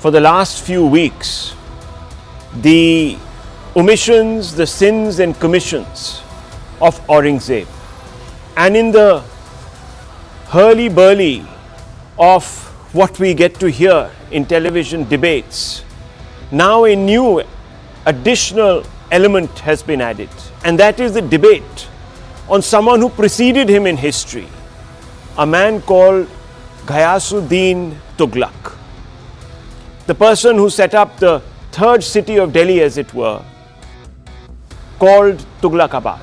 for the last few weeks the omissions, the sins and commissions of Aurangzeb. And in the hurly-burly of what we get to hear in television debates, now a new additional element has been added, and that is the debate on someone who preceded him in history, a man called Ghayasuddin Tughlaq, the person who set up the third city of Delhi, as it were, called Tughlaqabad.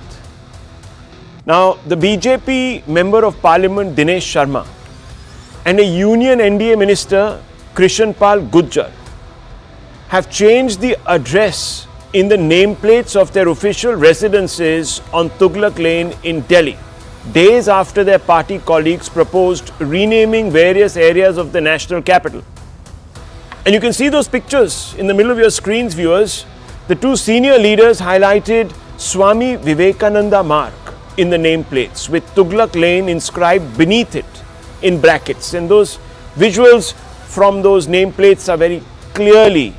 Now, the BJP member of Parliament Dinesh Sharma and a Union NDA minister Krishan Gurjar have changed the address in the nameplates of their official residences on Tughlaq Lane in Delhi, days after their party colleagues proposed renaming various areas of the national capital. And you can see those pictures in the middle of your screens, viewers. The two senior leaders highlighted Swami Vivekananda Marg in the nameplates, with Tughlaq Lane inscribed beneath it in brackets. And those visuals from those nameplates are very clearly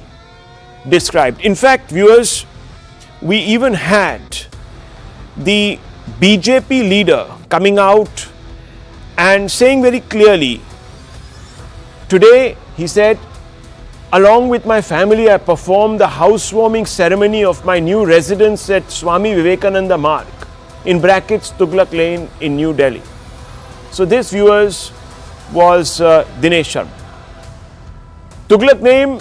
described. In fact, viewers, we even had the BJP leader coming out and saying very clearly, today, he said, along with my family, I performed the housewarming ceremony of my new residence at Swami Vivekananda Marg, in brackets Tughlaq Lane in New Delhi. So this, viewers, was Dinesh Sharma. Tughlaq name,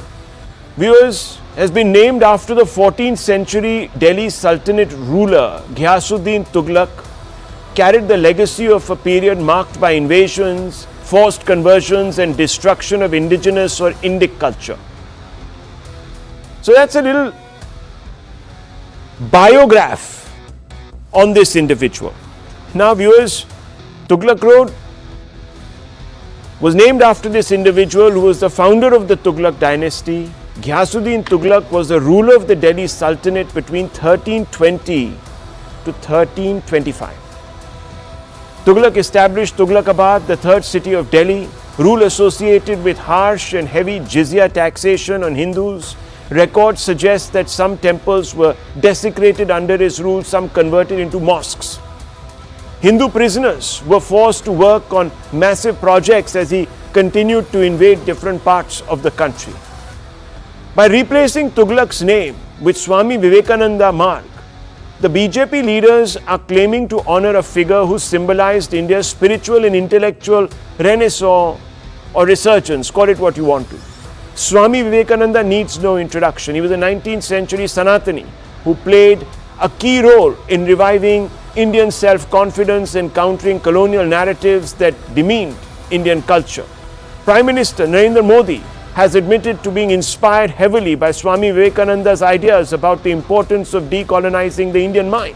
viewers, has been named after the 14th century Delhi Sultanate ruler Ghayasuddin Tughlaq, carried the legacy of a period marked by invasions, forced conversions and destruction of indigenous or Indic culture. So that's a little biograph on this individual. Now, viewers, Tughlaq Road was named after this individual who was the founder of the Tughlaq dynasty. Ghayasuddin Tughlaq was the ruler of the Delhi Sultanate between 1320 to 1325. Tughlaq established Tughlaqabad, the third city of Delhi. Rule associated with harsh and heavy jizya taxation on Hindus. Records suggest that some temples were desecrated under his rule, some converted into mosques. Hindu prisoners were forced to work on massive projects as he continued to invade different parts of the country. By replacing Tughlaq's name with Swami Vivekananda Marg, the BJP leaders are claiming to honor a figure who symbolized India's spiritual and intellectual renaissance or resurgence, call it what you want to. Swami Vivekananda needs no introduction. He was a 19th century Sanatani who played a key role in reviving Indian self-confidence and countering colonial narratives that demeaned Indian culture. Prime Minister Narendra Modi has admitted to being inspired heavily by Swami Vivekananda's ideas about the importance of decolonizing the Indian mind.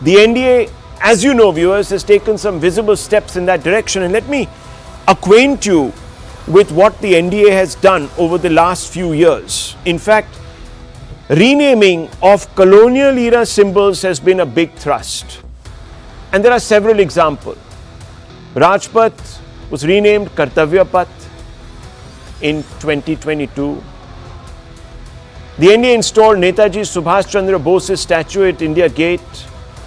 The NDA, as you know, viewers, has taken some visible steps in that direction, and let me acquaint you with what the NDA has done over the last few years. In fact, renaming of colonial era symbols has been a big thrust, and there are several examples. Rajpath was renamed Kartavya Path in 2022. The NDA installed Netaji Subhash Chandra Bose's statue at India Gate,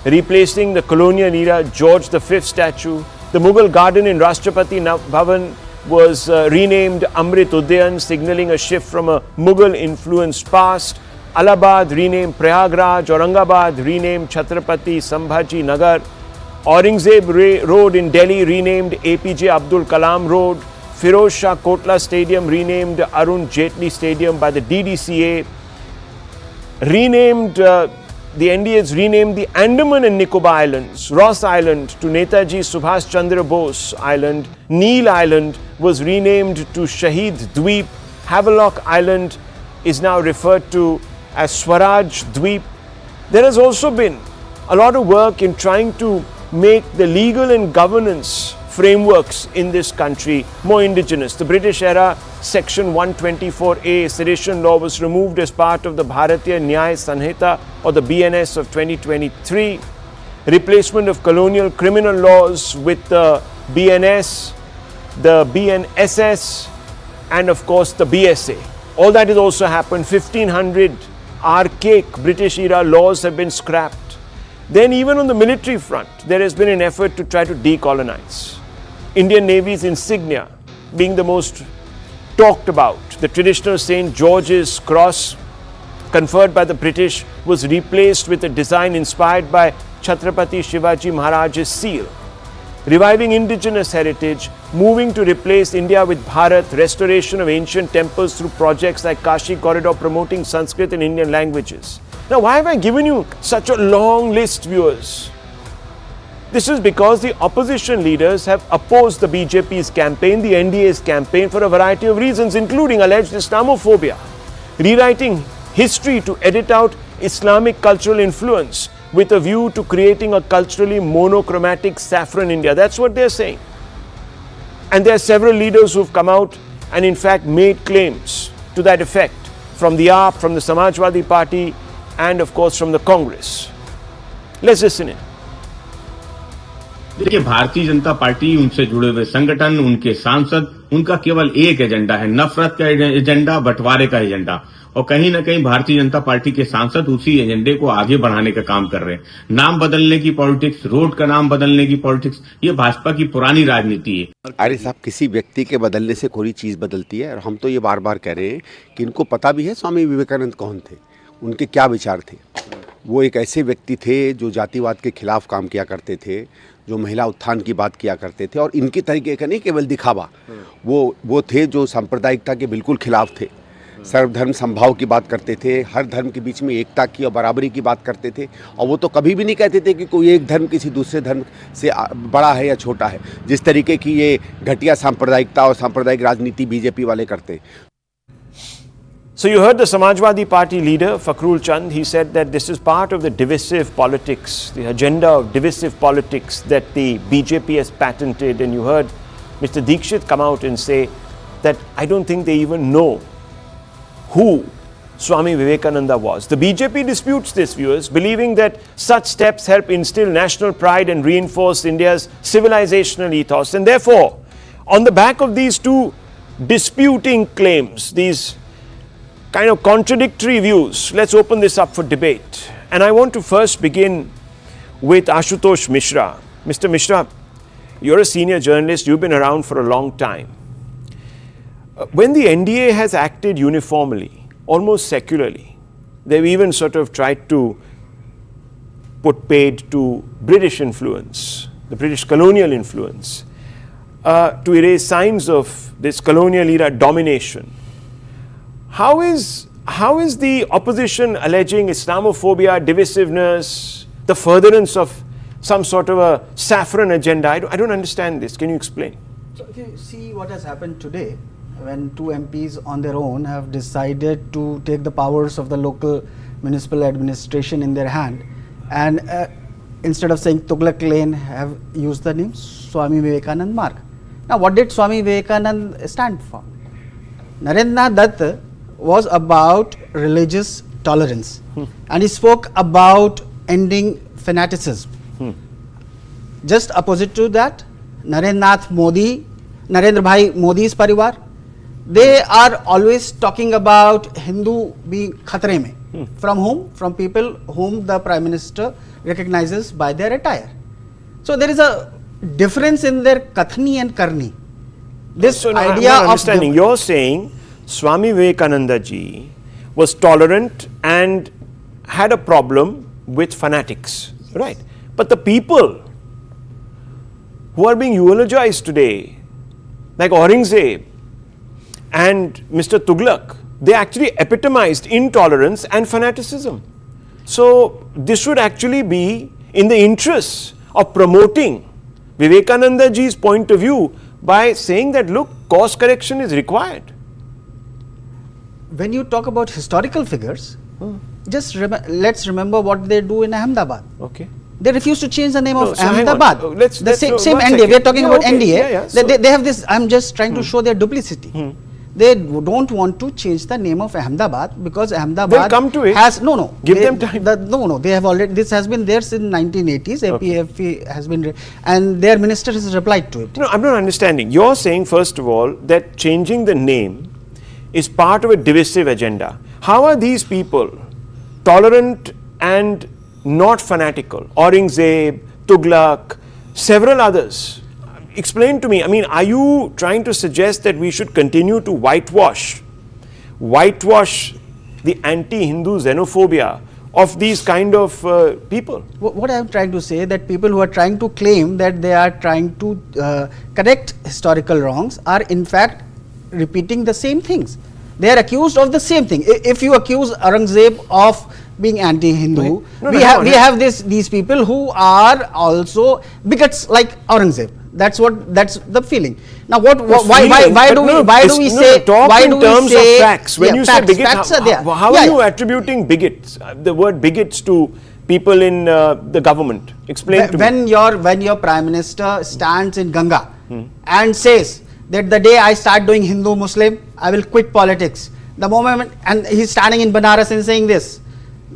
replacing the colonial era George V statue. The Mughal garden in Rashtrapati Bhavan was renamed Amrit Udyan, signaling a shift from a Mughal-influenced past. Allahabad renamed Prayagraj, Aurangabad renamed Chhatrapati Sambhaji Nagar. Aurangzeb Road in Delhi renamed APJ Abdul Kalam Road. Firoz Shah Kotla Stadium renamed Arun Jaitley Stadium by the DDCA. The NDA has renamed the Andaman and Nicobar Islands, Ross Island to Netaji Subhash Chandra Bose Island. Neil Island was renamed to Shahid Dweep. Havelock Island is now referred to as Swaraj Dweep. There has also been a lot of work in trying to make the legal and governance frameworks in this country more indigenous. The British era Section 124A sedition law was removed as part of the Bharatiya Nyaya Sanhita or the BNS of 2023. Replacement of colonial criminal laws with the BNS, the BNSS, and of course the BSA. All that has also happened. 1500 archaic British era laws have been scrapped. Then even on the military front, there has been an effort to try to decolonize. Indian Navy's insignia being the most talked about. The traditional St. George's Cross conferred by the British was replaced with a design inspired by Chhatrapati Shivaji Maharaj's seal. Reviving indigenous heritage, moving to replace India with Bharat, restoration of ancient temples through projects like Kashi Corridor promoting Sanskrit and Indian languages. Now, why have I given you such a long list, viewers? This is because the opposition leaders have opposed the BJP's campaign, the NDA's campaign, for a variety of reasons, including alleged Islamophobia, rewriting history to edit out Islamic cultural influence with a view to creating a culturally monochromatic saffron India. That's what they're saying. And there are several leaders who've come out and in fact made claims to that effect, from the AAP, from the Samajwadi Party, and of course from the Congress. Let's listen in. देखिए, Bharatiya Janata party, उनसे जुड़े हुए संगठन, उनके सांसद, उनका केवल एक एजेंडा है, नफरत का एजेंडा, बंटवारे का एजेंडा। और कहीं ना कहीं भारतीय जनता पार्टी के सांसद उसी एजेंडे को आगे बढ़ाने का काम कर रहे हैं। नाम बदलने की पॉलिटिक्स, रोड का नाम बदलने की पॉलिटिक्स, ये भाजपा की पुरानी राजनीति है। अरे साहब, किसी व्यक्ति के बदलने से कोई चीज बदलती है? और हम तो ये बार बार कह रहे हैं कि इनको पता भी है स्वामी विवेकानंद कौन थे, उनके क्या विचार थे। वो एक ऐसे व्यक्ति थे जो जातिवाद के खिलाफ काम किया करते थे, जो महिला उत्थान की बात किया करते थे, और इनकी तरीके का नहीं केवल दिखावा। वो थे जो सांप्रदायिकता के बिल्कुल खिलाफ थे, सर्वधर्म समभाव की बात करते थे, हर धर्म के बीच में एकता की और बराबरी की बात करते थे। और वो तो कभी भी नहीं कहते थे कि कोई एक धर्म किसी दूसरे धर्म से बड़ा है या छोटा है, जिस तरीके की ये घटिया सांप्रदायिकता और सांप्रदायिक राजनीति बीजेपी वाले करते हैं। So you heard the Samajwadi Party leader, Fakhrul Chand. He said that this is part of the divisive politics, the agenda of divisive politics that the BJP has patented. And you heard Mr. Dikshit come out and say that I don't think they even know who Swami Vivekananda was. The BJP disputes this, viewers, believing that such steps help instill national pride and reinforce India's civilizational ethos. And therefore, on the back of these two disputing claims, these kind of contradictory views, let's open this up for debate. And I want to first begin with Ashutosh Mishra. Mr. Mishra, you're a senior journalist, you've been around for a long time. When the NDA has acted uniformly, almost secularly, they've even sort of tried to put paid to British influence, the British colonial influence, to erase signs of this colonial era domination. How is the opposition alleging Islamophobia, divisiveness, the furtherance of some sort of a saffron agenda? I don't understand this. Can you explain? So if you see what has happened today, when two MPs on their own have decided to take the powers of the local municipal administration in their hand, and instead of saying Tughlaq Lane, have used the name Swami Vivekananda Marg. Now, what did Swami Vivekananda stand for? Narendra Dutt was about religious tolerance, and he spoke about ending fanaticism. Just opposite to that, Narendra Bhai Modi's parivar, they are always talking about Hindu being khatre mein. From whom? From people whom the Prime Minister recognizes by their attire. So there is a difference in their kathni and karni. This idea of understanding, you're saying Swami Vivekananda ji was tolerant and had a problem with fanatics, right? But the people who are being eulogized today, like Aurangzeb and Mr. Tughlaq, they actually epitomized intolerance and fanaticism. So this should actually be in the interests of promoting Vivekananda ji's point of view by saying that, look, course correction is required. When you talk about historical figures, just let's remember what they do in Ahmedabad. Okay. They refuse to change the name of so Ahmedabad. Same NDA. We are talking about NDA. They have this. I'm just trying to show their duplicity. they don't want to change the name of Ahmedabad because Ahmedabad They'll come to it. has Give them time. They have already, this has been there since 1980s. APFP has been, and their minister has replied to it. No, I'm not understanding. You're saying, first of all, that changing the name is part of a divisive agenda. How are these people tolerant and not fanatical? Aurangzeb, Tughlaq, several others. Explain to me, I mean, are you trying to suggest that we should continue to whitewash the anti-Hindu xenophobia of these kind of people? What I am trying to say, that people who are trying to claim that they are trying to correct historical wrongs are in fact repeating the same things. They are accused of the same thing. If you accuse Aurangzeb of being anti-Hindu, we have these people who are also bigots like Aurangzeb. That's the feeling. Now, why do we say facts? When you say bigots, how are you attributing bigots? The word bigots to people in the government. Explain to me. When your Prime Minister stands in Ganga and says that the day I start doing Hindu Muslim, I will quit politics. The moment, and he's standing in Banaras and saying this.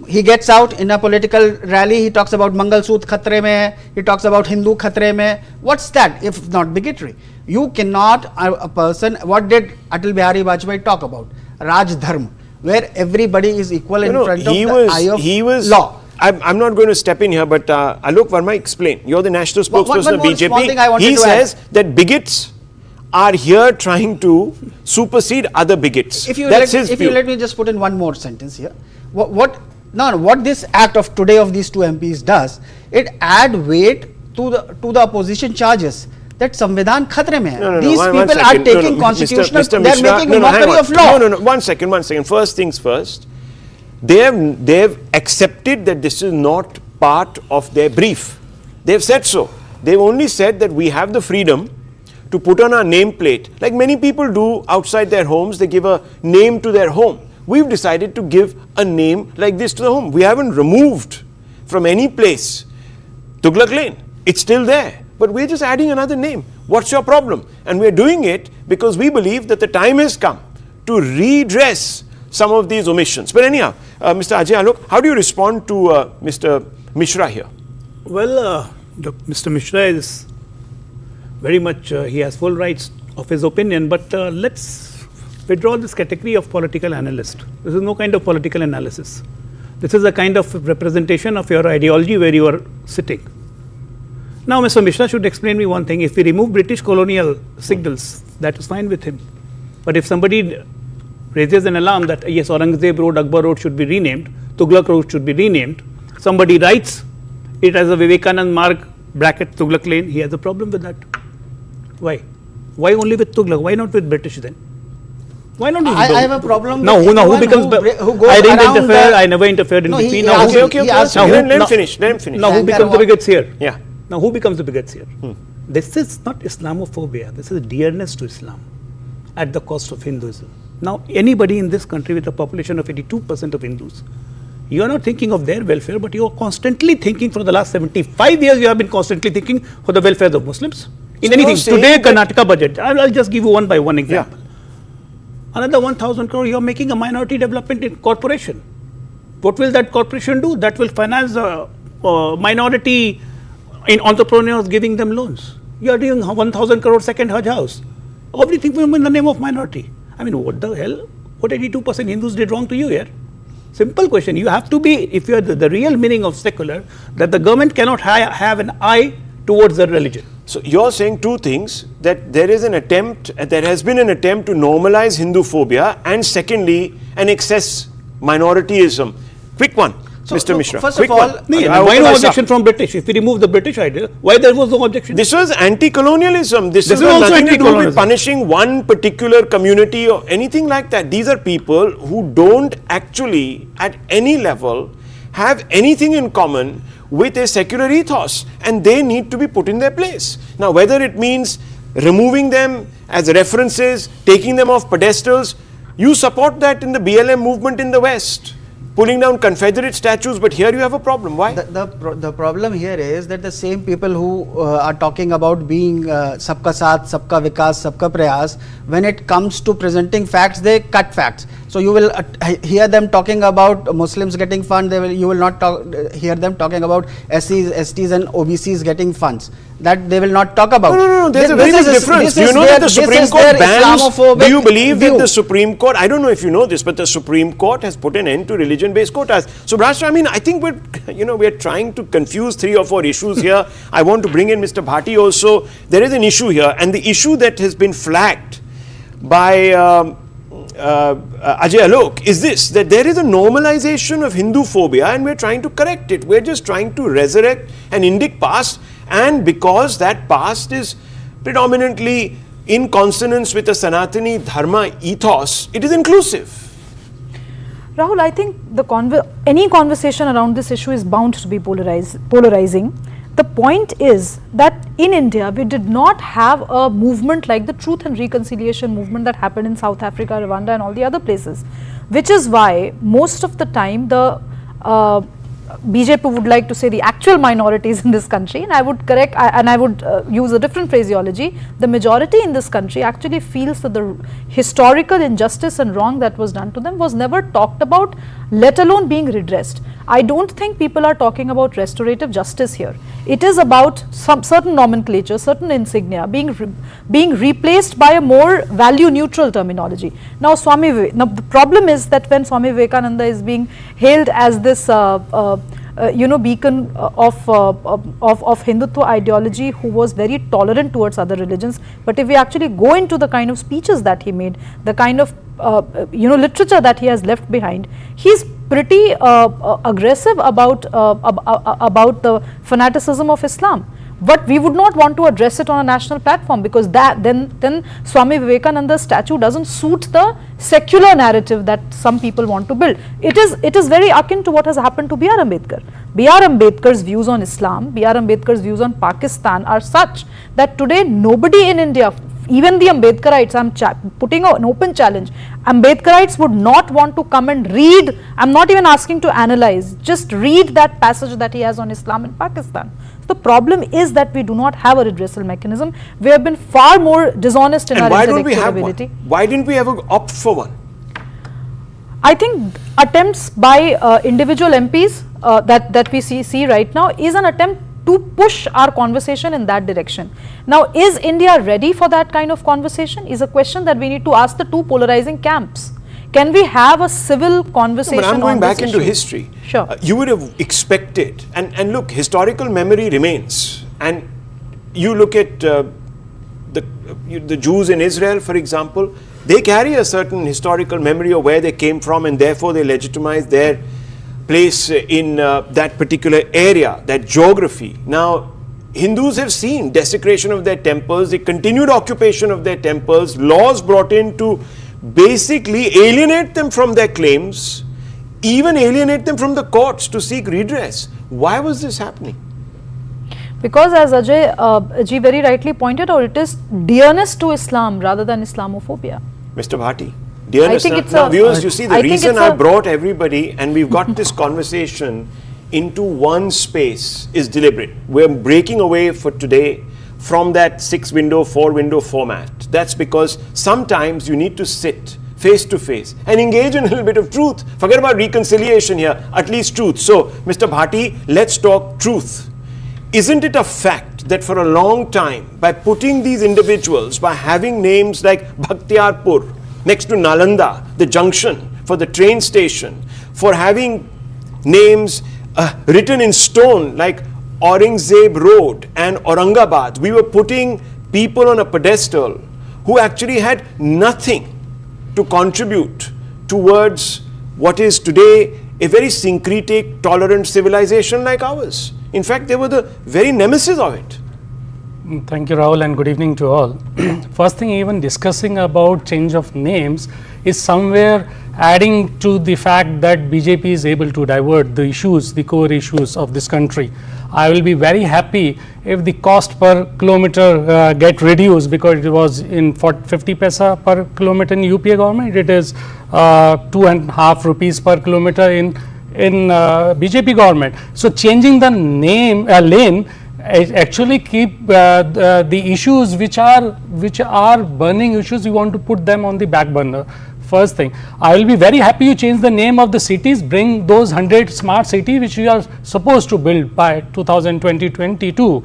He gets out in a political rally, he talks about Mangal Soot Khatre mein hai, he talks about Hindu Khatre mein hai. What's that if not bigotry? You cannot, a person, what did Atal Bihari Vajpayee talk about? Raj Dharma, where everybody is equal in front of the eye of law. I'm not going to step in here, but Alok Verma, explain. You're the national spokesperson of BJP. He says that bigots are here trying to supersede other bigots. If you let me just put in one more sentence here. What this act of today of these two MPs does, it add weight to the opposition charges that Samvidhan khatre mein hai. These people are taking constitutional, they are making mockery of law. No, one second. First things first. They have accepted that this is not part of their brief. They have said so. They've only said that we have the freedom to put on our nameplate. Like many people do outside their homes, they give a name to their home. We've decided to give a name like this to the home. We haven't removed from any place Tughlaq Lane. It's still there. But we're just adding another name. What's your problem? And we're doing it because we believe that the time has come to redress some of these omissions. But anyhow, Mr. Ajay Alok, how do you respond to Mr. Mishra here? Well, Mr. Mishra is very much, he has full rights of his opinion, but let's withdraw this category of political analyst. This is no kind of political analysis. This is a kind of representation of your ideology where you are sitting. Now, Mr. Mishra should explain me one thing. If we remove British colonial signals, that is fine with him. But if somebody raises an alarm that yes, Aurangzeb Road, Akbar Road should be renamed, Tughlaq Road should be renamed, somebody writes it as a Vivekananda Marg bracket Tughlaq Lane, he has a problem with that. Why? Why only with Tughlaq? Why not with British then? Why not? I have a problem. No, who becomes? I didn't interfere. I never interfered in between. Now, let him finish. Now, who becomes the bigots here? Yeah. Now, who becomes the bigots here? This is not Islamophobia. This is dearness to Islam at the cost of Hinduism. Now, anybody in this country with a population of 82% of Hindus, you are not thinking of their welfare, but you are constantly thinking for the last 75 years. You have been constantly thinking for the welfare of Muslims in so anything. Today, Karnataka budget. I'll just give you one by one example. Yeah. Another 1,000 crore, you are making a minority development corporation. What will that corporation do? That will finance minority in entrepreneurs, giving them loans. You are doing 1,000 crore second Hajj house. Everything in the name of minority. I mean, what the hell? What 82% Hindus did wrong to you here? Simple question. You have to be, if you are the real meaning of secular, that the government cannot have an eye towards the religion. So you're saying two things, that there is an attempt, there has been an attempt to normalize Hindu phobia, and secondly, an excess minorityism. Quick one, Mr. Mishra. First of all, why no objection from British? If we remove the British idea, why there was no objection? This was anti-colonialism. This is nothing to do with punishing one particular community or anything like that. These are people who don't actually, at any level, have anything in common with a secular ethos, and they need to be put in their place. Now, whether it means removing them as references, taking them off pedestals, you support that in the BLM movement in the West. pulling down Confederate statues, but here you have a problem. Why? The problem here is that the same people who are talking about being sabka saath, sabka vikas, sabka prayas, when it comes to presenting facts, they cut facts. So you will hear them talking about Muslims getting funds. You will not hear them talking about SCs, STs, and OBCs getting funds. That they will not talk about. No. There's a very big difference. Do you know that the Supreme Court bans? Do you believe that the Supreme Court? I don't know if you know this, but the Supreme Court has put an end to religion-based quotas. So, Brashra, I mean, I think we're trying to confuse 3 or 4 issues here. I want to bring in Mr. Bhati also. There is an issue here, and the issue that has been flagged by Ajay Alok is this, that there is a normalization of Hindu phobia and we're trying to correct it. We're just trying to resurrect an Indic past, and because that past is predominantly in consonance with the Sanatani Dharma ethos, it is inclusive. Rahul, I think any conversation around this issue is bound to be polarizing. The point is that in India, we did not have a movement like the Truth and Reconciliation movement that happened in South Africa, Rwanda and all the other places, which is why most of the time the BJP would like to say the actual minorities in this country, and I would correct and I would use a different phraseology. The majority in this country actually feels that the historical injustice and wrong that was done to them was never talked about, let alone being redressed. I don't think people are talking about restorative justice here. It is about some certain nomenclature, certain insignia being replaced by a more value neutral terminology. Now the problem is that when Swami Vivekananda is being hailed as this beacon of Hindutva ideology, who was very tolerant towards other religions, but if we actually go into the kind of speeches that he made, the kind of literature that he has left behind, he's pretty aggressive about the fanaticism of Islam. But we would not want to address it on a national platform, because then Swami Vivekananda's statue doesn't suit the secular narrative that some people want to build. It is very akin to what has happened to B.R. Ambedkar. B.R. Ambedkar's views on Islam, B.R. Ambedkar's views on Pakistan are such that today nobody in India, even the Ambedkarites, I'm putting an open challenge, Ambedkarites would not want to come and read, I'm not even asking to analyze, just read that passage that he has on Islam in Pakistan. The problem is that we do not have a redressal mechanism. We have been far more dishonest in our intellectual ability. Why didn't we ever opt for one? I think attempts by individual MPs that we see right now is an attempt to push our conversation in that direction. Now, is India ready for that kind of conversation is a question that we need to ask the two polarizing camps. Can we have a civil conversation on this issue? But I'm going back into history. Sure. You would have expected, and look, historical memory remains. And you look at the Jews in Israel, for example, they carry a certain historical memory of where they came from, and therefore they legitimize their place in that particular area, that geography. Now, Hindus have seen desecration of their temples, the continued occupation of their temples, laws brought in to basically alienate them from their claims, even alienate them from the courts to seek redress. Why was this happening? Because as Ajay ji very rightly pointed out, it is dearness to Islam rather than Islamophobia. Mr. Bhati, dearness. Now, viewers, you see, the reason I brought everybody and we've got this conversation into one space is deliberate. We're breaking away for today from that 6-window, 4-window format. That's because sometimes you need to sit face to face and engage in a little bit of truth. Forget about reconciliation here, at least truth. So, Mr. Bhati, let's talk truth. Isn't it a fact that for a long time, by putting these individuals, by having names like Bhaktiyarpur next to Nalanda, the junction for the train station, for having names written in stone like Aurangzeb Road and Aurangabad, we were putting people on a pedestal who actually had nothing to contribute towards what is today a very syncretic, tolerant civilization like ours. In fact, they were the very nemesis of it. Thank you, Rahul, and good evening to all. First thing, even discussing about change of names is somewhere adding to the fact that BJP is able to divert the issues, the core issues of this country. I will be very happy if the cost per kilometer get reduced, because it was in 50 paisa per kilometer in UPA government, it is 2.5 rupees per kilometer in BJP government. So changing the name lane actually keep the issues which are burning issues, you want to put them on the back burner. First thing, I will be very happy you change the name of the cities, bring those 100 smart cities which we are supposed to build by 2020-22.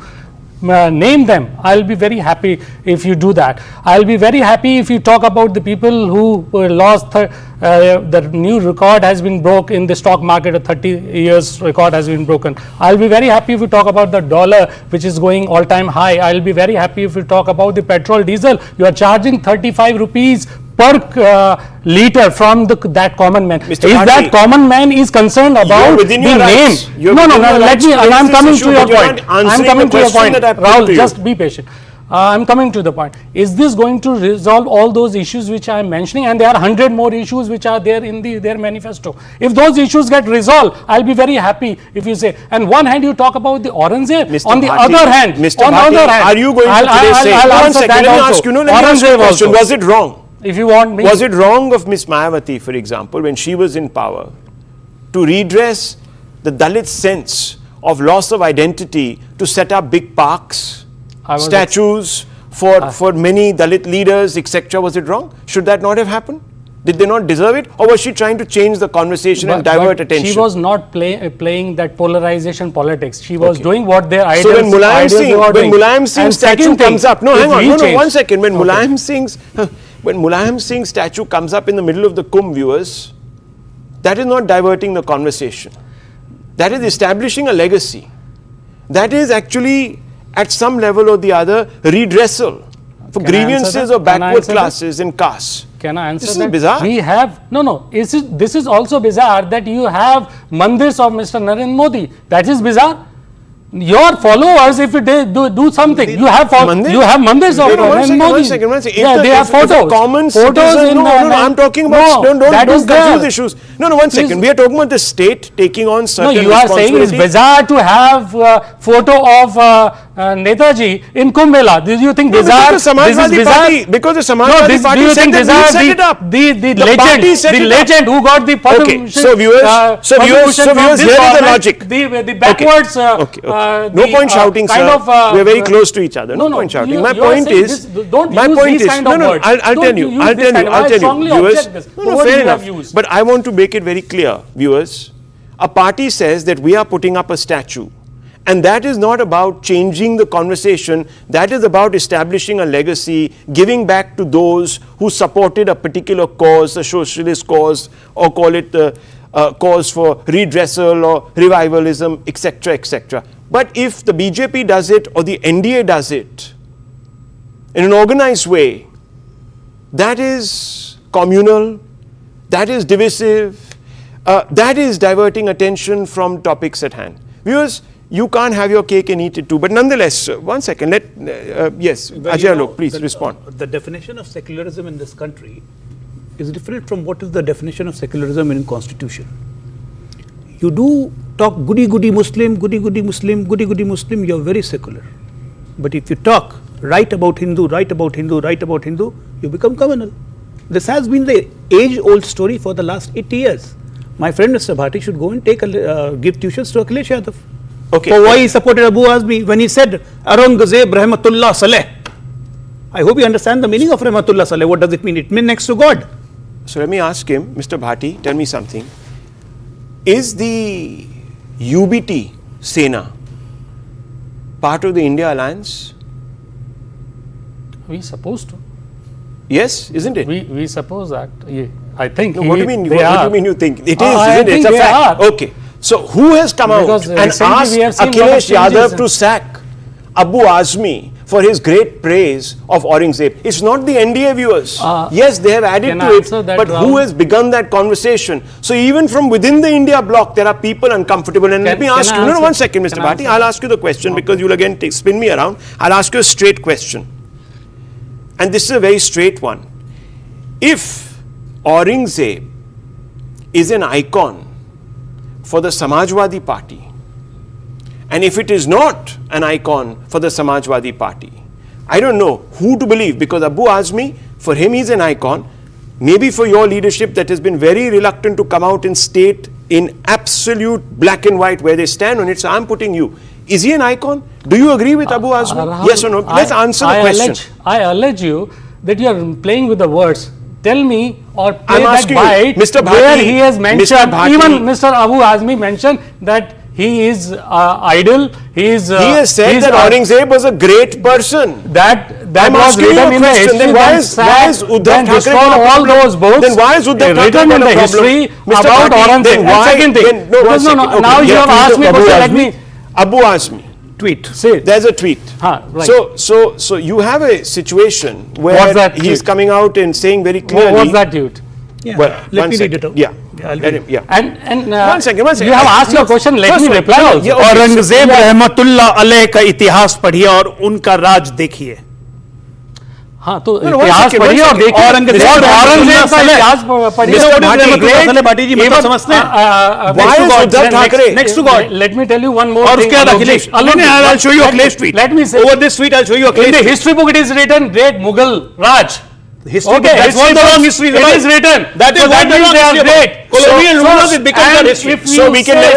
Name them. I will be very happy if you do that. I will be very happy if you talk about the people who lost the new record has been broke in the stock market, a 30 years record has been broken. I will be very happy if you talk about the dollar which is going all time high. I will be very happy if you talk about the petrol, diesel. You are charging 35 rupees per liter from that common man. Mr. If that common man is let me, I'm coming to your point. I'm coming to your point. Rahul, just be patient. I'm coming to the point. Is this going to resolve all those issues which I am mentioning? And there are 100 more issues which are there in their manifesto. If those issues get resolved, I'll be very happy if you say. And one hand you talk about the Aurangzeb. On the other hand, are you going to today say? One second, let me ask you. Let me ask you a question. Was it wrong? If you want me. Was it wrong of Miss Mayawati, for example, when she was in power, to redress the Dalit sense of loss of identity, to set up big parks, statues for many Dalit leaders, etc.? Was it wrong? Should that not have happened? Did they not deserve it? Or was she trying to change the conversation and divert attention? She was not playing that polarization politics. She was doing what their ideals. So when Mulayam Singh's statue comes up, one second. When Mulayam Singh's statue comes up in the middle of the Kumbh, viewers, that is not diverting the conversation. That is establishing a legacy. That is actually, at some level or the other, redressal for grievances of backward classes and castes. Can I answer that? This is bizarre. We have, this is also bizarre that you have mandirs of Mr. Narendra Modi. That is bizarre. Your followers, if they do something, you have mandirs of Narendra Modi. One second. Yeah, they have photos. I'm talking about, don't confuse issues. One second. We are talking about the state taking on certain responsibilities. You are saying it's bizarre to have photo of Netaji in Kumbh Mela. Do you think bizarre? Because the Samajwadi Party said that we set it up. The legend who got the Padma Bhushan. So viewers, here is the logic. The backwards. No point shouting, sir. We are very close to each other. No point shouting. My point is, I'll tell you, viewers. Fair enough. But I want to make it very clear, viewers. A party says that we are putting up a statue. And that is not about changing the conversation. That is about establishing a legacy, giving back to those who supported a particular cause, a socialist cause, or call it the cause for redressal or revivalism, etc., etc. But if the BJP does it or the NDA does it in an organized way, that is communal, that is divisive, that is diverting attention from topics at hand. Viewers, you can't have your cake and eat it too. But nonetheless, one second, yes, Ajay Alok, please respond. The definition of secularism in this country is different from what is the definition of secularism in constitution. You do talk goody Muslim, goody Muslim, you are very secular. But if you talk right about Hindu, you become communal. This has been the age-old story for the last 80 years. My friend Mr. Bharti should go and give tuitions to Akhilesh Yadav. Okay. For why he supported Abu Azmi when he said Aurangzeb Rahmatullah Saleh. I hope you understand the meaning of Rahmatullah Saleh. What does it mean? It means next to God. So let me ask him, Mr. Bharti, tell me something. Is the UBT Sena part of the India alliance? We supposed to. Yes, isn't it? We suppose that. Yeah, I think. No, what do you mean? What do you mean you think? It is, isn't it? It's a fact. Okay. So who has come out and asked Akhilesh Yadav to sack Abu Azmi for his great praise of Aurangzeb? It's not the NDA, viewers. Yes, they have added to it, but who has begun that conversation? So even from within the India bloc, there are people uncomfortable. And let me ask you, one second, Mr. Bharti, I'll ask you the question because you'll again spin me around. I'll ask you a straight question. And this is a very straight one. If Aurangzeb is an icon for the Samajwadi Party, And if it is not an icon for the Samajwadi Party, I don't know who to believe, because Abu Azmi, for him he's an icon. Maybe for your leadership that has been very reluctant to come out and state in absolute black and white where they stand on it. So I'm putting you. Is he an icon? Do you agree with Abu Azmi? Rahul, Yes or no? Let's answer the question. I allege you that you are playing with the words. Tell me or play I'm that asking you, bite Mr. where Bharti, he has mentioned, Mr. Bharti, even Mr. Abu Azmi mentioned that he is idle. He has said that Aurangzeb was a great person. That I'm was asking you written a in the question. history. Then why is Uddhav Thackeray got a all problem? those books? Then why is Uddhav Thackeray written in got a the problem? history Mr. about Bharti, Aurangzeb? then why? Second thing. Then, no, one second. Okay, now you have asked me a question. Let me. Abu Azmi. Tweet. Say. There's a tweet. Right. So you have a situation where What's that he's tweet? coming out and saying very clearly. What's that tweet? Yeah. Well, let one me second. read it out. Yeah. I'll Let read him, it. yeah. And One second. You have asked your question. Let me reply also. Yeah, okay. Aurangzeb रहमतुल्लाह अलैह का इतिहास पढ़िए और उनका राज देखिए. हाँ तो No, one इतिहास second, पढ़िए one और second. देखिए औरंगजेब औरंगजेब का इतिहास पढ़िए. Mr. Bharti, Bharti जी मतलब समझते हैं. Why is Uddhav Thackeray? Next to God. Let me tell you one more और thing. उसके बाद Akhilesh. I'll show you Akhilesh tweet. Let me say. Over this tweet, I'll show you In the Akhilesh. history book, it is written Great Mughal Raj. History. Okay, That's what the wrong history is It about. is written. That is So what the means wrong they are history is great. about. Colonial rulers, it becomes and our history. if So you we can say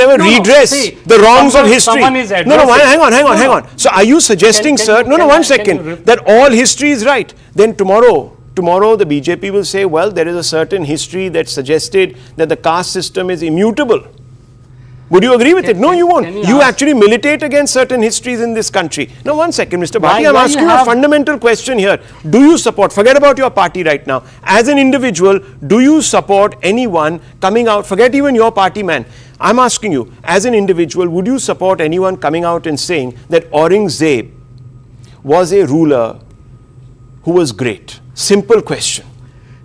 never, something- redress see, the wrongs of history. someone is No, addressing- hang on. So are you suggesting, Can- sir? can- No, can one I- can second. you That all history is right. Then tomorrow the BJP will say, well, there is a certain history that suggested that the caste system is immutable. Would you agree with it? No, you won't. can you You ask- actually militate against certain histories in this country. Now, one second, Mr. Why- Bharti, I'm why asking you you a have- fundamental question here. Do you support, forget about your party right now, as an individual, do you support anyone coming out, forget even your party man, I'm asking you, as an individual, would you support anyone coming out and saying that Aurangzeb was a ruler who was great? Simple question.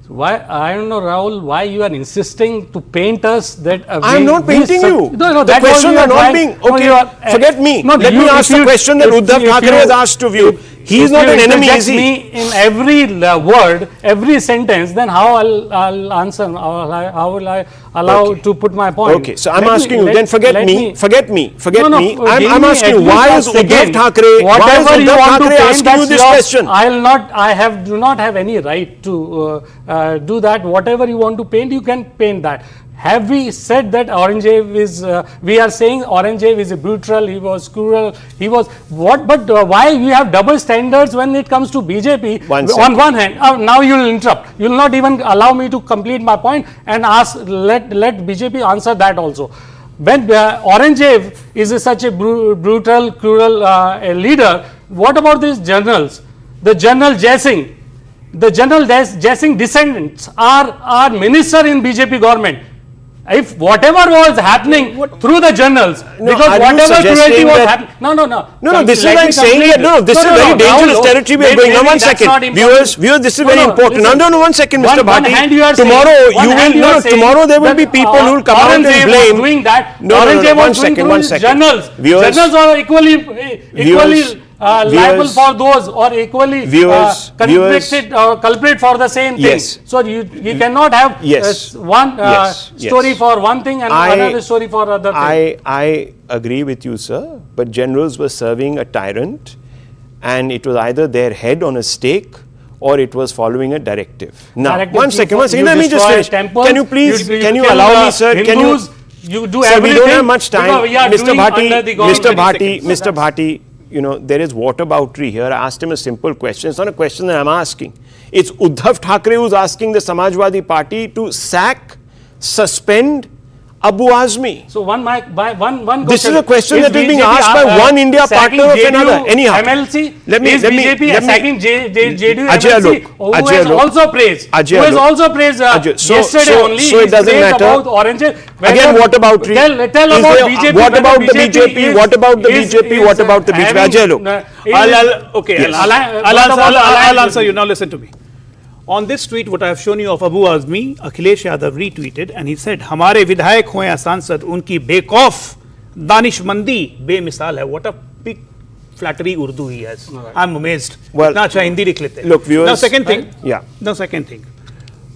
Why, I don't know, Rahul, why you are insisting to paint us that... I'm not painting you. No, the that was questions your are not point. being, No, okay, you are, forget me. no, Let me ask the question that Uddhav Thackeray has asked of you. He's not an enemy, is he? me in every word, every sentence, then how I'll answer, how will I allow Okay. to put my point? Okay, so I'm asking you, then forget me. No, I'm asking you, why is Uddhav Thackeray, whatever you want to paint, asking you that's this yours. question? Do not have any right to do that. Whatever you want to paint, you can paint that. Have we said that Aurangzeb is, we are saying Aurangzeb is a brutal, he was cruel, he was what, but why we have double standards when it comes to BJP? One On second. one hand, now you will interrupt, you will not even allow me to complete my point and ask, let BJP answer that also. When Aurangzeb is such a brutal, cruel a leader, what about these generals? The General Jai Singh, the General Jai Singh descendants are minister in BJP government. If whatever was happening through the generals, No, because are you whatever suggesting cruelty was that- happening, No, this is like saying that, this is very dangerous territory we are going. Now, one second. Viewers, this is very important. No, one second, Mr. Bharti. Tomorrow there will be people who will come out and blame. Doing that. No, Aurangzeb one was doing second, through one his second. generals. Viewers- Generals are equally liable viewers- for those or equally viewers- convicted or culprit for the same thing. Yes. So you cannot have Yes. one Yes. story for one thing and another story for other thing. I agree with you, sir, but generals were serving a tyrant and it was either their head on a stake or it was following a directive. Now, Directive one second, you let me just destroy finish. temples, Can you please, you can you kill, allow me, sir, can you... Hindus, you do Sir, we everything don't have much time. because we are Mr. doing Bharti, under the government. Mr. Bharti, you know, there is whataboutery here. I asked him a simple question. It's not a question that I'm asking. It's Uddhav Thackeray who's asking the Samajwadi Party to sack, suspend Abu Azmi. So one question. This is a question that is being BJP asked by one India sacking partner of JDU, another. Anyhow, MLC, let me- is let me- BJP let me- sacking JDU, Ajay, MLC, look, who Ajay, has look. also praised, Ajay, who has look. also praised Ajay, so- yesterday so- only. so it he's doesn't praised matter. about Orange. Again, whataboutery. Tell Is about there- BJP. what whether about the BJP? is- What about the is- BJP? is What about the BJP? having, Ajay, look. I'll answer you. Now listen to me. On this tweet, what I have shown you of Abu Azmi, Akhilesh Yadav retweeted and he said, हमारे विधायक हो या सांसद उनकी बेखौफ दानिशमंदी बेमिसाल है. What a big flattery Urdu he has. I'm amazed. Well, इतना अच्छा हिंदी लिख लेते हैं. look, viewers- Now second thing. Yeah. Now second thing.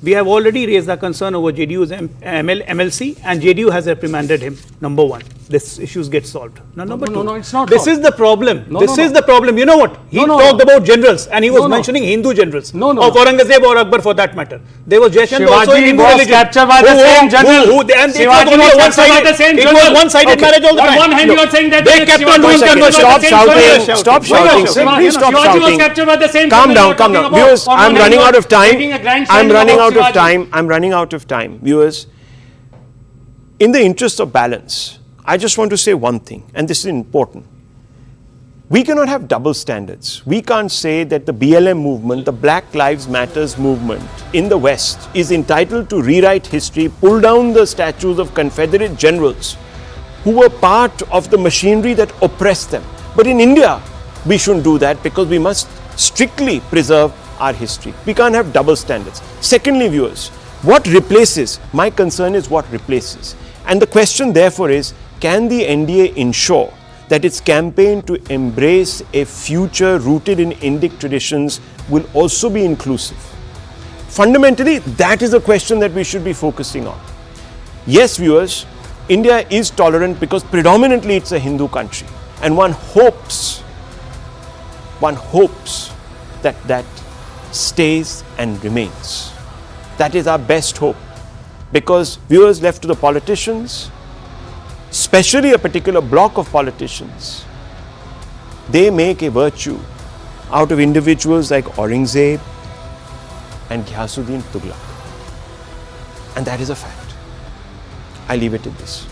We have already raised the concern over JDU's MLC and JDU has reprimanded him. Number one. this issues get solved. Now, number two, no, it's not this solved. is the problem. No, this no, is no. the problem. You know what? He talked about generals, and he was mentioning Hindu generals of Aurangzeb or Akbar for that matter. There was Jayashankar also in Hindu religion. Captured by the same general. And Shivaji was captured by the same it general. was one-sided marriage all the time. On one hand, you are saying that they kept on doing conversion. Stop shouting. Stop shouting. Please stop Shivaji was shouting. captured by the same Calm general. down, calm down. Viewers, I'm running out of time. I'm running out of time. Viewers, in the interest of balance, I just want to say one thing, and this is important. We cannot have double standards. We can't say that the BLM movement, the Black Lives Matters movement in the West is entitled to rewrite history, pull down the statues of Confederate generals who were part of the machinery that oppressed them. But in India, we shouldn't do that because we must strictly preserve our history. We can't have double standards. Secondly, viewers, what replaces? My concern is what replaces. And the question therefore is, can the NDA ensure that its campaign to embrace a future rooted in Indic traditions will also be inclusive? Fundamentally, that is a question that we should be focusing on. Yes, viewers, India is tolerant because predominantly it's a Hindu country. And one hopes that that stays and remains. That is our best hope. Because viewers, left to the politicians, especially a particular block of politicians, they make a virtue out of individuals like Aurangzeb and Ghiyasuddin Tughlaq. And that is a fact. I leave it at this.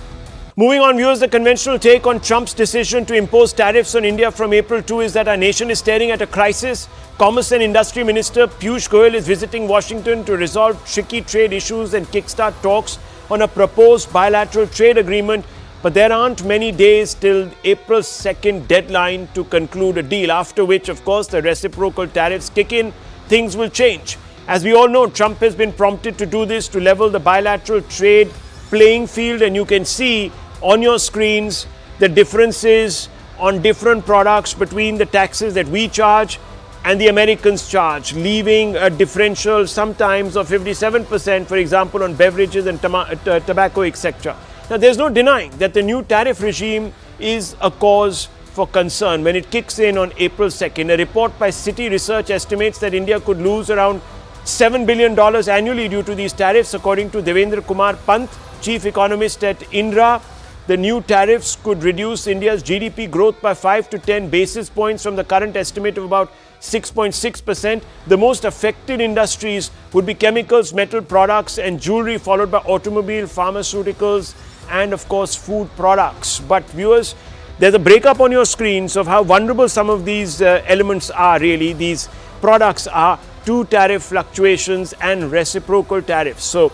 Moving on, viewers, the conventional take on Trump's decision to impose tariffs on India from April 2 is that our nation is staring at a crisis. Commerce and Industry Minister Piyush Goyal is visiting Washington to resolve tricky trade issues and kickstart talks on a proposed bilateral trade agreement. But there aren't many days till April 2nd deadline to conclude a deal, after which, of course, the reciprocal tariffs kick in. Things will change. As we all know, Trump has been prompted to do this to level the bilateral trade playing field, and you can see on your screens the differences on different products between the taxes that we charge and the Americans charge, leaving a differential sometimes of 57%, for example, on beverages and tobacco, etc. Now, there's no denying that the new tariff regime is a cause for concern when it kicks in on April 2nd. A report by Citi Research estimates that India could lose around $7 billion annually due to these tariffs, according to Devendra Kumar Pant, chief economist at INRA. The new tariffs could reduce India's GDP growth by 5 to 10 basis points from the current estimate of about 6.6%. The most affected industries would be chemicals, metal products and jewelry, followed by automobile, pharmaceuticals and of course food products. But viewers, there's a breakup on your screens of how vulnerable some of these elements are, really, these products are, to tariff fluctuations and reciprocal tariffs. So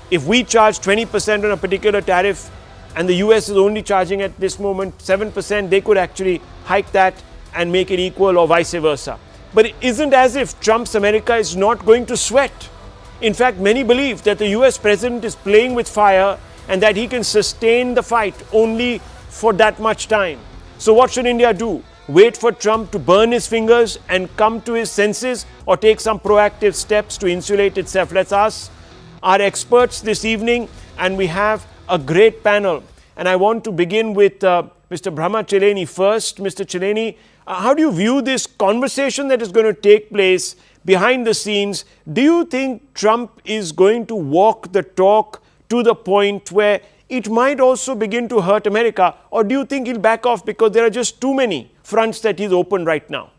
if we charge 20% on a particular tariff and the US is only charging at this moment 7%, they could actually hike that and make it equal, or vice versa. But it isn't as if Trump's America is not going to sweat. In fact, many believe that the US president is playing with fire and that he can sustain the fight only for that much time. So what should India do? Wait for Trump to burn his fingers and come to his senses, or take some proactive steps to insulate itself? Let's ask our experts this evening, and we have a great panel. And I want to begin with Mr. Brahma Cheleni first. Mr. Cheleni, how do you view this conversation that is going to take place behind the scenes? Do you think Trump is going to walk the talk to the point where it might also begin to hurt America? Or do you think he'll back off because there are just too many fronts that he's open right now?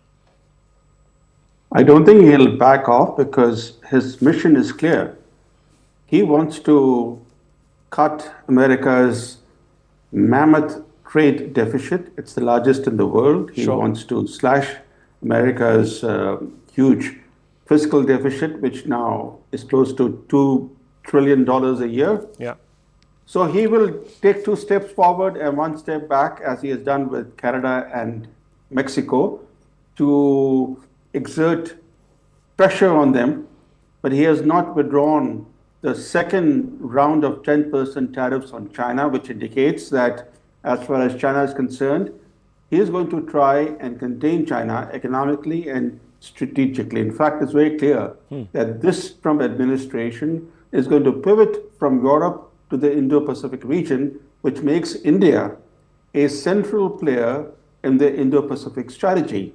I don't think he'll back off because his mission is clear. He wants to cut America's mammoth trade deficit. It's the largest in the world. He wants to slash America's huge fiscal deficit, which now is close to $2 trillion a year. Yeah. So he will take 2 steps forward and 1 step back, as he has done with Canada and Mexico, to exert pressure on them. But he has not withdrawn the second round of 10% tariffs on China, which indicates that as far as China is concerned, he is going to try and contain China economically and strategically. In fact, it's very clear that this Trump administration is going to pivot from Europe to the Indo-Pacific region, which makes India a central player in the Indo-Pacific strategy.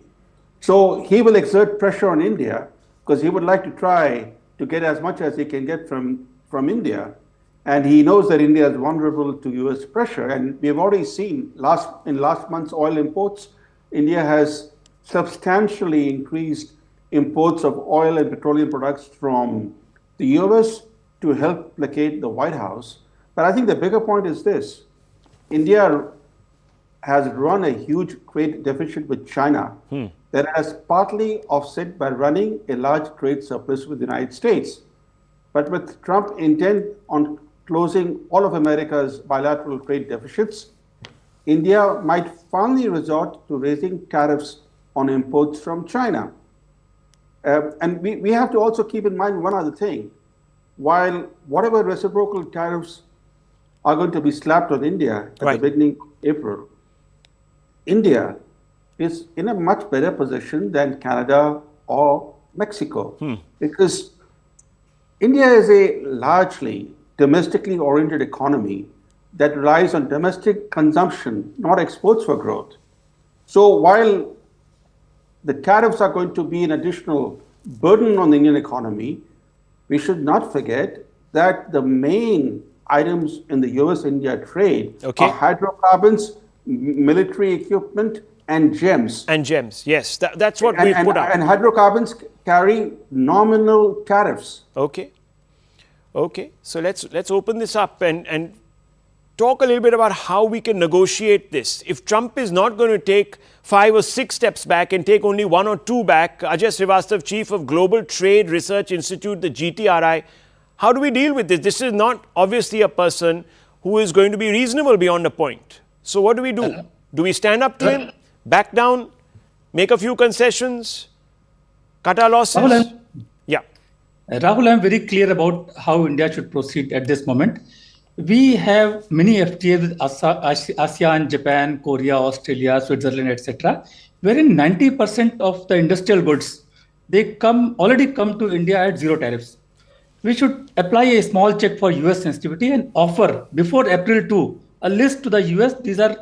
So he will exert pressure on India because he would like to try to get as much as he can get from India. And he knows that India is vulnerable to US pressure. And we have already seen in last month's oil imports, India has substantially increased imports of oil and petroleum products from the US to help placate the White House. But I think the bigger point is this. India has run a huge trade deficit with China that has partly offset by running a large trade surplus with the United States. But with Trump intent on closing all of America's bilateral trade deficits, India might finally resort to raising tariffs on imports from China. And we have to also keep in mind one other thing. While whatever reciprocal tariffs are going to be slapped on India at the beginning of April, India is in a much better position than Canada or Mexico because India is a largely domestically oriented economy that relies on domestic consumption, not exports for growth. So while the tariffs are going to be an additional burden on the Indian economy, we should not forget that the main items in the US-India trade are hydrocarbons, military equipment, and gems. And gems, yes. That's what we put out. And hydrocarbons carry nominal tariffs. Okay. So let's open this up and talk a little bit about how we can negotiate this. If Trump is not going to take 5 or 6 steps back and take only 1 or 2 back, Ajay Srivastav, Chief of Global Trade Research Institute, the GTRI, how do we deal with this? This is not obviously a person who is going to be reasonable beyond a point. So what do we do? Do we stand up to him, back down, make a few concessions, cut our losses? Rahul, I'm very clear about how India should proceed at this moment. We have many FTAs with ASEAN, Japan, Korea, Australia, Switzerland, etc., wherein 90% of the industrial goods, they already come to India at zero tariffs. We should apply a small check for US sensitivity and offer before April 2 a list to the US. These are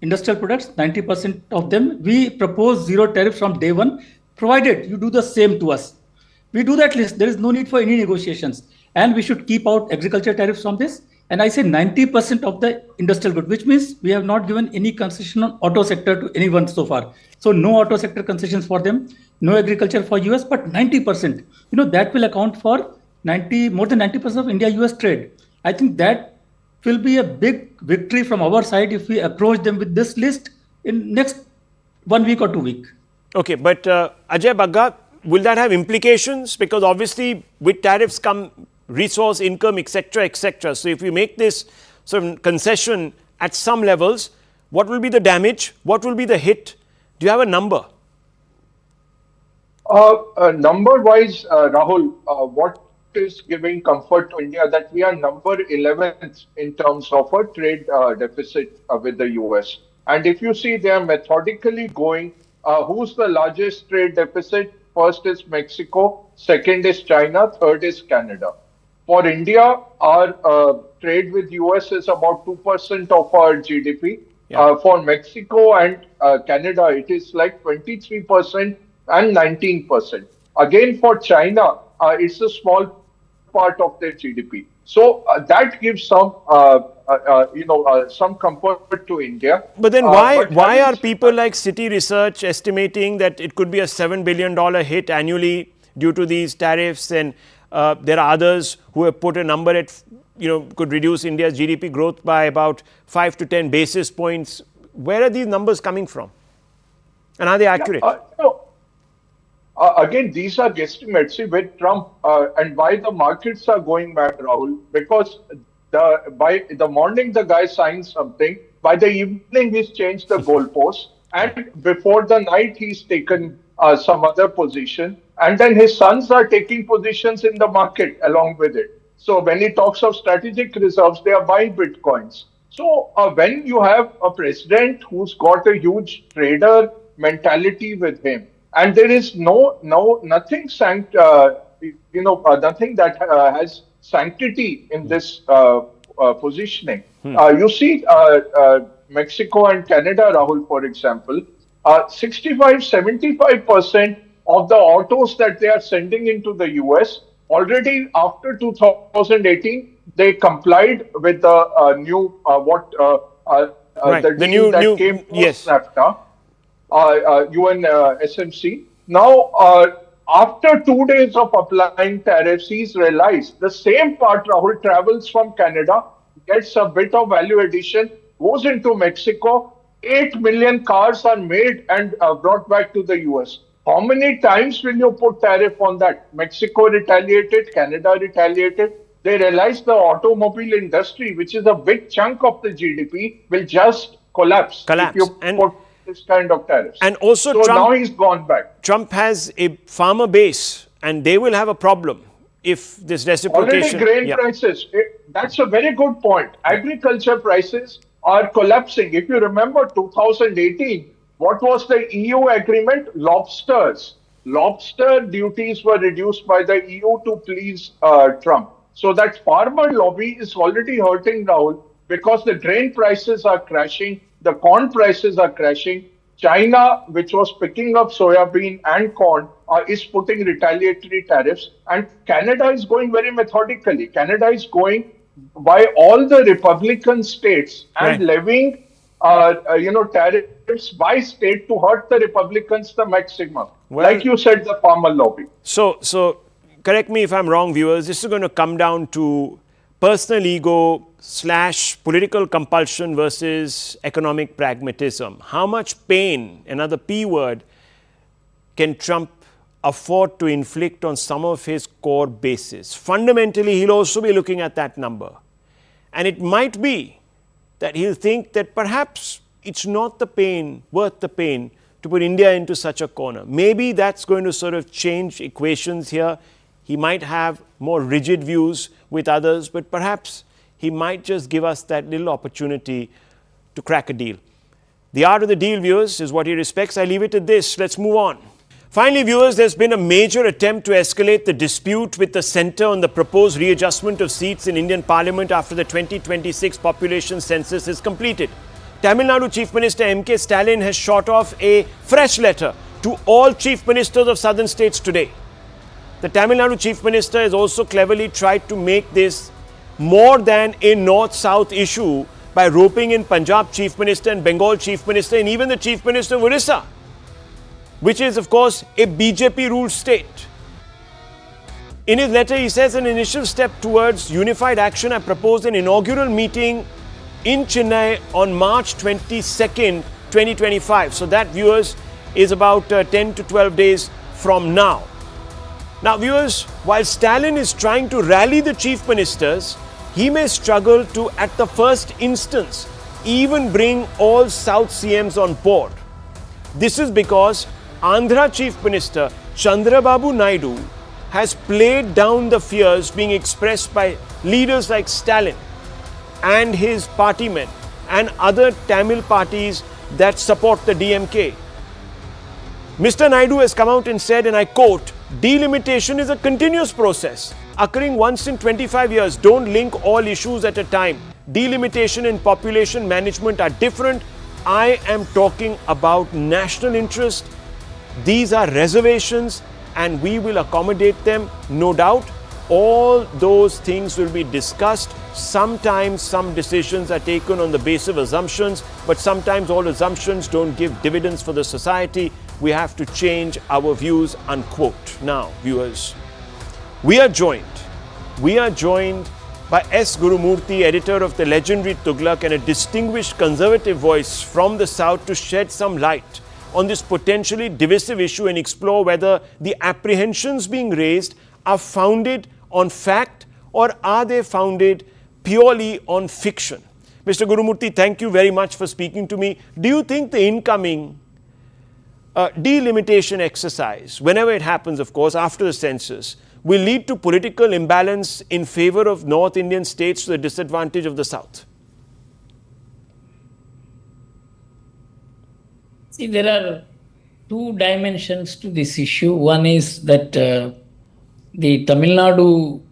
industrial products, 90% of them. We propose zero tariffs from day one, provided you do the same to us. We do that list. There is no need for any negotiations. And we should keep out agriculture tariffs from this. And I say 90% of the industrial good, which means we have not given any concession on auto sector to anyone so far. So no auto sector concessions for them, no agriculture for US, but 90%. That will account for more than 90% of India-US trade. I think that will be a big victory from our side if we approach them with this list in next 1 week or 2 weeks. Okay, but Ajay Bagga, will that have implications? Because obviously with tariffs come resource, income, etc., etc. So if we make this sort of concession at some levels, what will be the damage? What will be the hit? Do you have a number? Number-wise, Rahul, what is giving comfort to India that we are number 11th in terms of a trade deficit with the US. And if you see, they are methodically going, who's the largest trade deficit? First is Mexico, second is China, third is Canada. For India, our trade with US is about 2% of our GDP. For Mexico and Canada, it is like 23% and 19%. Again, for China, it's a small part of their GDP. So that gives some, some comfort to India. But then why are people like City Research estimating that it could be a $7 billion hit annually due to these tariffs, and there are others who have put a number at, could reduce India's GDP growth by about 5 to 10 basis points. Where are these numbers coming from? And are they accurate? Again, these are guesstimates with Trump and why the markets are going mad, Rahul, because by the morning the guy signs something, by the evening he's changed the goalposts, and before the night he's taken some other position, and then his sons are taking positions in the market along with it. So when he talks of strategic reserves, they are buying bitcoins. So when you have a president who's got a huge trader mentality with him, and there is nothing nothing that has sanctity in this positioning. You see Mexico and Canada, Rahul, for example, 65-75% of the autos that they are sending into the US already after 2018, they complied with the new Right. the The deal new- that came post yes. NAFTA, UN SMC. Now, after 2 days of applying tariffs, he's realized the same part, Rahul, travels from Canada, gets a bit of value addition, goes into Mexico. 8 million cars are made and brought back to the US. How many times will you put tariff on that? Mexico retaliated, Canada retaliated. They realized the automobile industry, which is a big chunk of the GDP, will just collapse. Collapse. If you And- put this kind of tariffs. And also so Trump- now he's gone back. Trump has a farmer base and they will have a problem if this reciprocation. Already grain Yeah. prices, that's a very good point. Agriculture prices are collapsing. If you remember 2018, what was the EU agreement? Lobsters. Lobster duties were reduced by the EU to please Trump. So that farmer lobby is already hurting Rahul because the grain prices are crashing, the corn prices are crashing. China, which was picking up soybean and corn, is putting retaliatory tariffs. And Canada is going very methodically. Canada is going by all the Republican states and Right. levying, tariffs by state to hurt the Republicans the maximum. Well- like you said, the farmer lobby. So correct me if I'm wrong, viewers. This is going to come down to personal ego / political compulsion versus economic pragmatism. How much pain, another P word, can Trump afford to inflict on some of his core bases? Fundamentally, he'll also be looking at that number. And it might be that he'll think that perhaps it's not the pain, worth the pain, to put India into such a corner. Maybe that's going to sort of change equations here. He might have more rigid views with others, but perhaps he might just give us that little opportunity to crack a deal. The art of the deal, viewers, is what he respects. I leave it at this. Let's move on. Finally, viewers, there's been a major attempt to escalate the dispute with the centre on the proposed readjustment of seats in Indian Parliament after the 2026 population census is completed. Tamil Nadu Chief Minister MK Stalin has shot off a fresh letter to all Chief Ministers of southern states today. The Tamil Nadu Chief Minister has also cleverly tried to make this more than a North-South issue by roping in Punjab Chief Minister and Bengal Chief Minister and even the Chief Minister of Odisha, which is, of course, a BJP-ruled state. In his letter, he says, an initial step towards unified action, I proposed an inaugural meeting in Chennai on March 22nd, 2025. So that, viewers, is about 10 to 12 days from now. Now, viewers, while Stalin is trying to rally the chief ministers, he may struggle to, at the first instance, even bring all South CMs on board. This is because Andhra Chief Minister Chandra Naidu has played down the fears being expressed by leaders like Stalin and his party men and other Tamil parties that support the DMK. Mr. Naidu has come out and said, and I quote, delimitation is a continuous process occurring once in 25 years. Don't link all issues at a time. Delimitation and population management are different. I am talking about national interest. These are reservations and we will accommodate them, no doubt. All those things will be discussed. Sometimes some decisions are taken on the basis of assumptions, but sometimes all assumptions don't give dividends for the society. We have to change our views, unquote. Now, viewers, we are joined by S. Gurumurthy, editor of the legendary Tughlaq and a distinguished conservative voice from the South, to shed some light on this potentially divisive issue and explore whether the apprehensions being raised are founded on fact or are they founded purely on fiction. Mr. Gurumurthy, thank you very much for speaking to me. Do you think the incoming delimitation exercise, whenever it happens, of course, after the census, will lead to political imbalance in favor of North Indian states to the disadvantage of the South? See, there are two dimensions to this issue. One is that the Tamil Nadu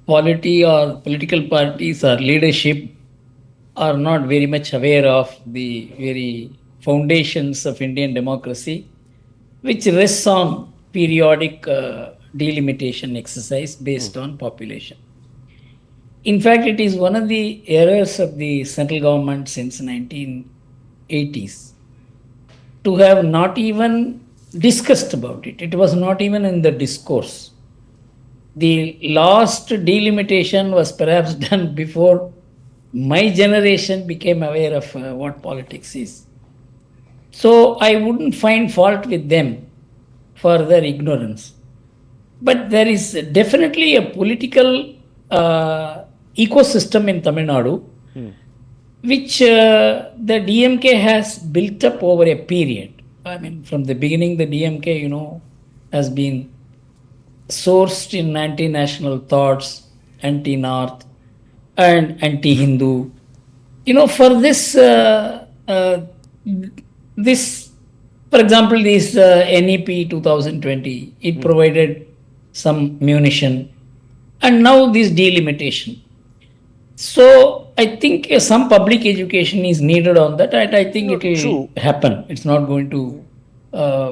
polity or political parties or leadership are not very much aware of the very foundations of Indian democracy, which rests on periodic delimitation exercise based on population. In fact, it is one of the errors of the central government since 1980s to have not even discussed about it. It was not even in the discourse. The last delimitation was perhaps done before my generation became aware of what politics is. So I wouldn't find fault with them for their ignorance. But there is definitely a political ecosystem in Tamil Nadu, which the DMK has built up over a period. I mean, from the beginning, the DMK, has been sourced in anti-national thoughts, anti-North, and anti-Hindu. For this, for example, this NEP 2020, it provided some munition, and now this delimitation. So I think some public education is needed on that, and I think it will happen. It's not going to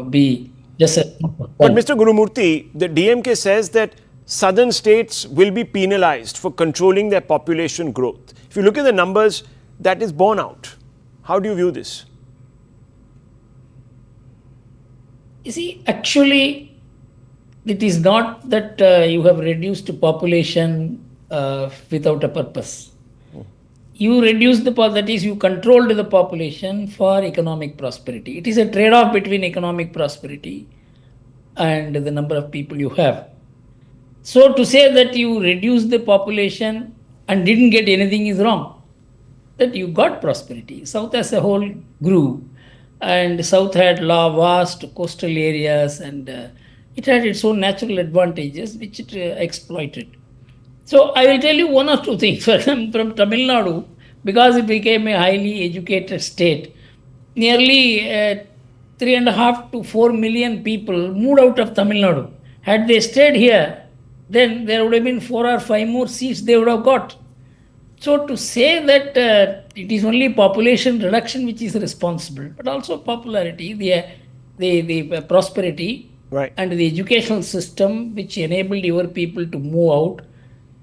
be just a... But Mr. Gurumurthy, the DMK says that southern states will be penalized for controlling their population growth. If you look at the numbers, that is borne out. How do you view this? You see, actually, it is not that you have reduced population without a purpose. You reduced that is, you controlled the population for economic prosperity. It is a trade-off between economic prosperity and the number of people you have. So to say that you reduced the population and didn't get anything is wrong. That you got prosperity. South as a whole grew, and South had vast coastal areas, and it had its own natural advantages which it exploited. So I will tell you one or two things. For example, from Tamil Nadu, because it became a highly educated state, nearly 3.5 to 4 million people moved out of Tamil Nadu. Had they stayed here, then there would have been 4 or 5 more seats they would have got. So to say that it is only population reduction which is responsible, but also popularity, the prosperity, right, and the educational system which enabled your people to move out.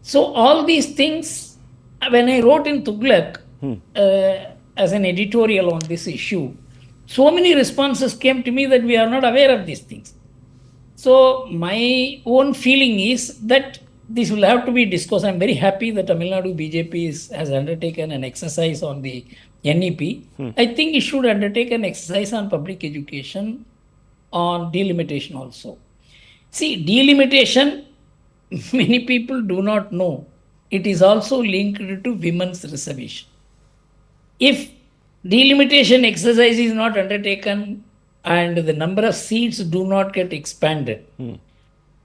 So all these things, when I wrote in Tughlaq as an editorial on this issue, so many responses came to me that we are not aware of these things. So my own feeling is that this will have to be discussed. I'm very happy that Tamil Nadu BJP has undertaken an exercise on the NEP. I think it should undertake an exercise on public education, on delimitation also. See, delimitation, many people do not know. It is also linked to women's reservation. If delimitation exercise is not undertaken and the number of seats do not get expanded,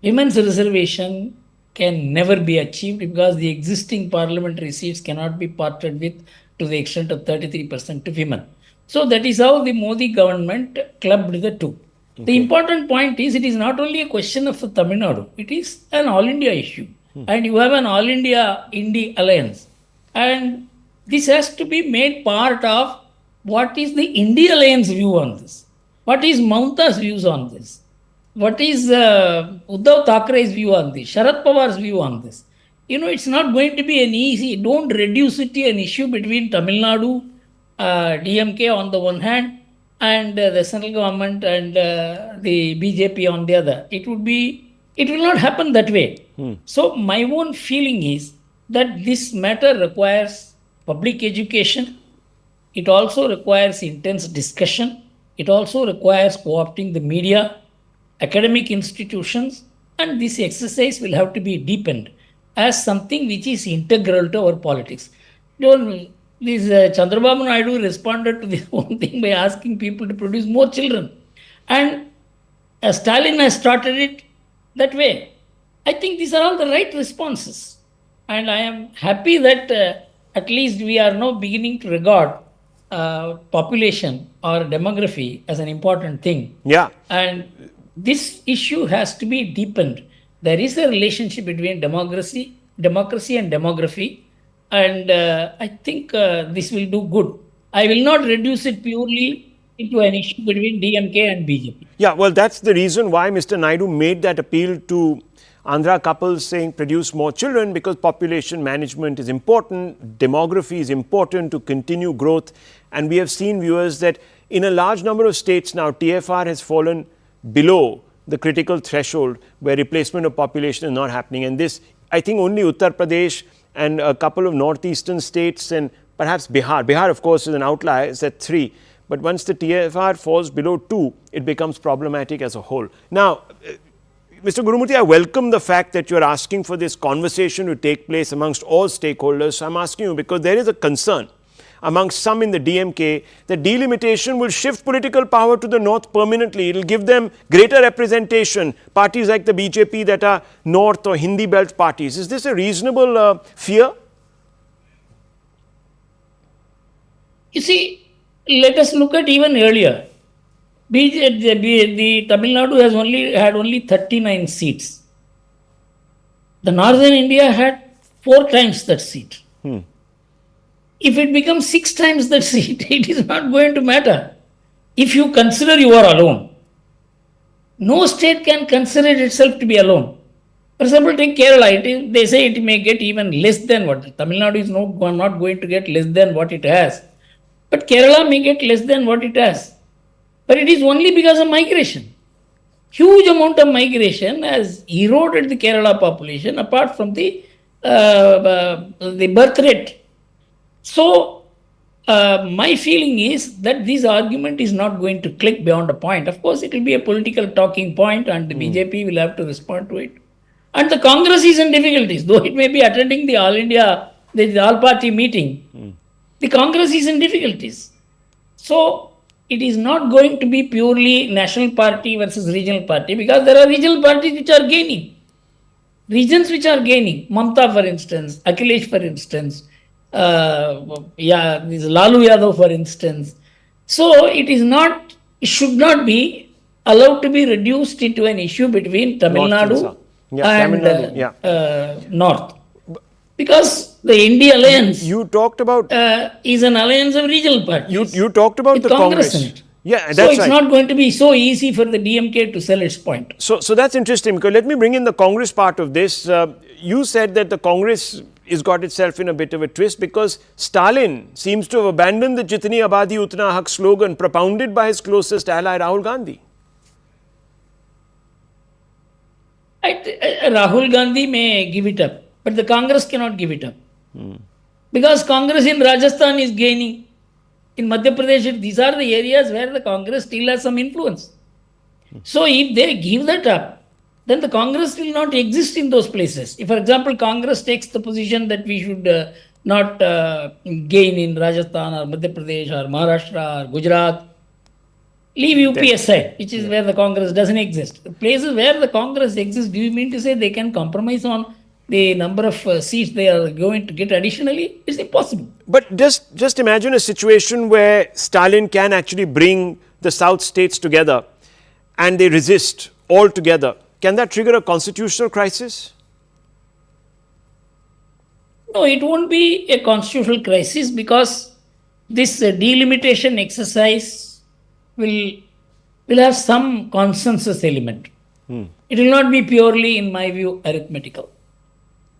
women's reservation can never be achieved because the existing parliamentary seats cannot be parted with to the extent of 33% to women. So that is how the Modi government clubbed the two. Okay. The important point is it is not only a question of Tamil Nadu, it is an all India issue. And you have an all India Indie alliance. And this has to be made part of what is the Indie alliance view on this. What is Mamata's views on this? What is Uddhav Thackeray's view on this? Sharad Pawar's view on this? It's not going to be an easy, don't reduce it to an issue between Tamil Nadu, DMK on the one hand, and the central government and the BJP on the other. It will not happen that way. So my own feeling is that this matter requires public education. It also requires intense discussion. It also requires co-opting the media, academic institutions, and this exercise will have to be deepened as something which is integral to our politics. Chandra Naidu responded to this whole thing by asking people to produce more children. And Stalin has started it that way. I think these are all the right responses. And I am happy that at least we are now beginning to regard population or demography as an important thing. Yeah. And this issue has to be deepened. There is a relationship between democracy and demography, and I think this will do good. I will not reduce it purely into an issue between DMK and BJP. Yeah, well, that's the reason why Mr. Naidu made that appeal to Andhra couples saying produce more children, because population management is important, demography is important to continue growth. And we have seen, viewers, that in a large number of states now, TFR has fallen below the critical threshold where replacement of population is not happening. And this, I think only Uttar Pradesh and a couple of northeastern states and perhaps Bihar. Bihar, of course, is an outlier, it's at 3. But once the TFR falls below 2, it becomes problematic as a whole. Now, Mr. Gurumurthy, I welcome the fact that you are asking for this conversation to take place amongst all stakeholders. So I'm asking you because there is a concern amongst some in the DMK that delimitation will shift political power to the north permanently. It will give them greater representation. Parties like the BJP that are north or Hindi belt parties. Is this a reasonable fear? You see, let us look at even earlier. The Tamil Nadu had only 39 seats. The northern India had 4 times that seat. If it becomes 6 times that seat, it is not going to matter. If you consider you are alone, no state can consider itself to be alone. For example, take Kerala. They say it may get even less than what Tamil Nadu is not going to get less than what it has. But Kerala may get less than what it has. But it is only because of migration. Huge amount of migration has eroded the Kerala population apart from the birth rate. So, my feeling is that this argument is not going to click beyond a point. Of course, it will be a political talking point and the BJP will have to respond to it. And the Congress is in difficulties. Though it may be attending the all-party meeting, the Congress is in difficulties. So, it is not going to be purely national party versus regional party, because there are regional parties which are gaining. Regions which are gaining. Mamata, for instance, Akhilesh, for instance, this Lalu Yadav, for instance. So it should not be allowed to be reduced into an issue between Tamil Nadu and North. Because the India alliance is an alliance of regional parties. You talked about the Congress. Yeah, that's so it's not going to be so easy for the DMK to sell its point. So that's interesting, because let me bring in the Congress part of this. You said that the Congress has got itself in a bit of a twist because Stalin seems to have abandoned the Jitni Abadi Utna Haq slogan propounded by his closest ally Rahul Gandhi. Rahul Gandhi may give it up, but the Congress cannot give it up. Because Congress in Rajasthan is gaining. In Madhya Pradesh, these are the areas where the Congress still has some influence. So if they give that up, then the Congress will not exist in those places. If, for example, Congress takes the position that we should not gain in Rajasthan or Madhya Pradesh or Maharashtra or Gujarat, leave UP aside, which is where the Congress doesn't exist. The places where the Congress exists, do you mean to say they can compromise on the number of seats they are going to get additionally? It's impossible. But just imagine a situation where Stalin can actually bring the South states together and they resist altogether. Can that trigger a constitutional crisis? No, it won't be a constitutional crisis because this delimitation exercise will have some consensus element. It will not be purely, in my view, arithmetical.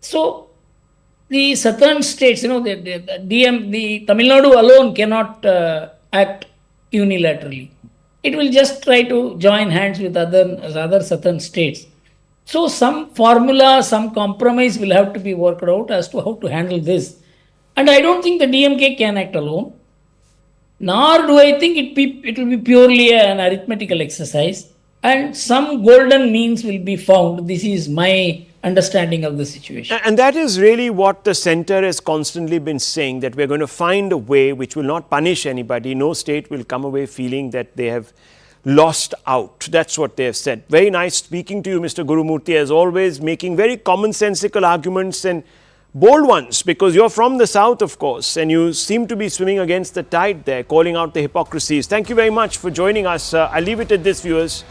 So, the southern states, the Tamil Nadu alone cannot act unilaterally. It will just try to join hands with other southern states. So, some formula, some compromise will have to be worked out as to how to handle this. And I don't think the DMK can act alone. Nor do I think it will be purely an arithmetical exercise. And some golden means will be found. This is my understanding of the situation. And that is really what the centre has constantly been saying, that we're going to find a way which will not punish anybody. No state will come away feeling that they have lost out. That's what they have said. Very nice speaking to you, Mr. Gurumurthy, as always, making very commonsensical arguments and bold ones, because you're from the south, of course, and you seem to be swimming against the tide there, calling out the hypocrisies. Thank you very much for joining us. I'll leave it at this, viewers.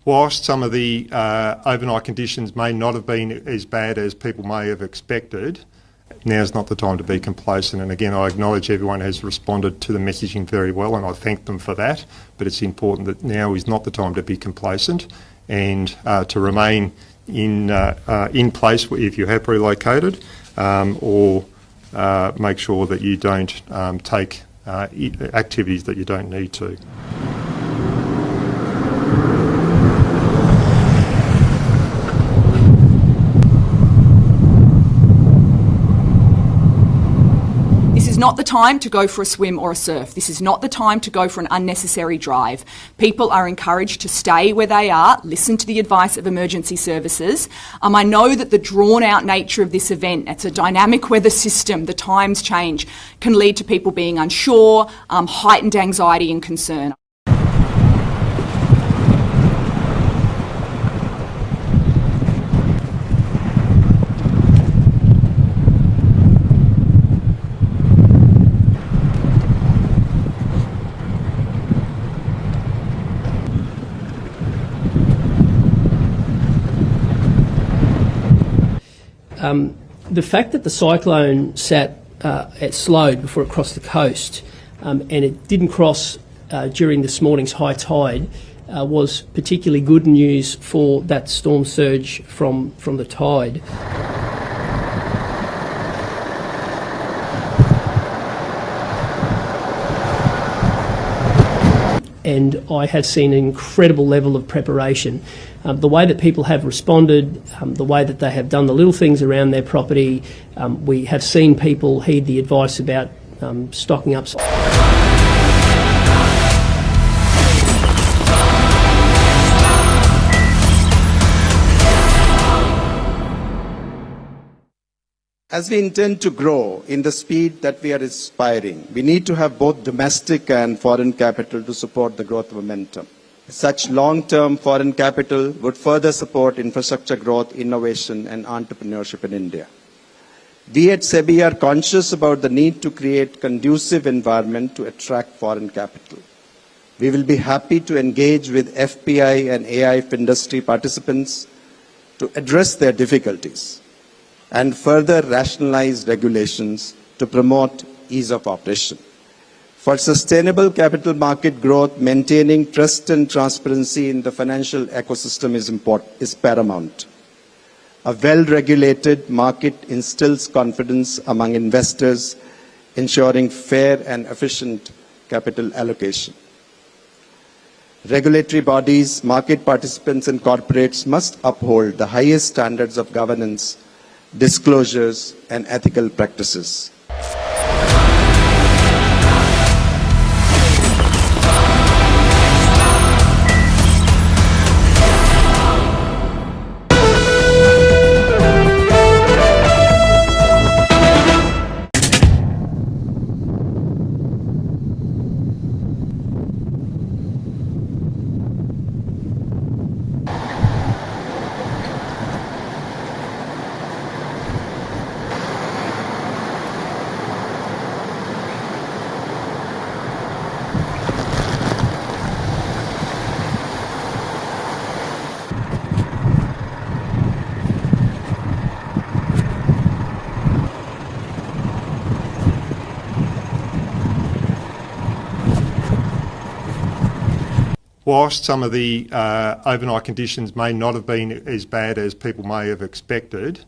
Whilst some of the overnight conditions may not have been as bad as people may have expected, now's not the time to be complacent. And again, I acknowledge everyone has responded to the messaging very well, and I thank them for that. But it's important that now is not the time to be complacent, and to remain in place if you have relocated, or make sure that you don't take activities that you don't need to. This is not the time to go for a swim or a surf. This is not the time to go for an unnecessary drive. People are encouraged to stay where they are, listen to the advice of emergency services. I know that the drawn-out nature of this event, it's a dynamic weather system, the times change, can lead to people being unsure, heightened anxiety and concern. The fact that the cyclone it slowed before it crossed the coast, and it didn't cross during this morning's high tide, was particularly good news for that storm surge from the tide. And I have seen an incredible level of preparation. The way that people have responded, the way that they have done the little things around their property, we have seen people heed the advice about stocking up. As we intend to grow in the speed that we are aspiring, we need to have both domestic and foreign capital to support the growth momentum. Such long-term foreign capital would further support infrastructure growth, innovation, and entrepreneurship in India. We at SEBI are conscious about the need to create conducive environment to attract foreign capital. We will be happy to engage with FPI and AI industry participants to address their difficulties and further rationalize regulations to promote ease of operation. For sustainable capital market growth, maintaining trust and transparency in the financial ecosystem is paramount. A well-regulated market instills confidence among investors, ensuring fair and efficient capital allocation. Regulatory bodies, market participants, and corporates must uphold the highest standards of governance, disclosures, and ethical practices. Whilst some of the overnight conditions may not have been as bad as people may have expected,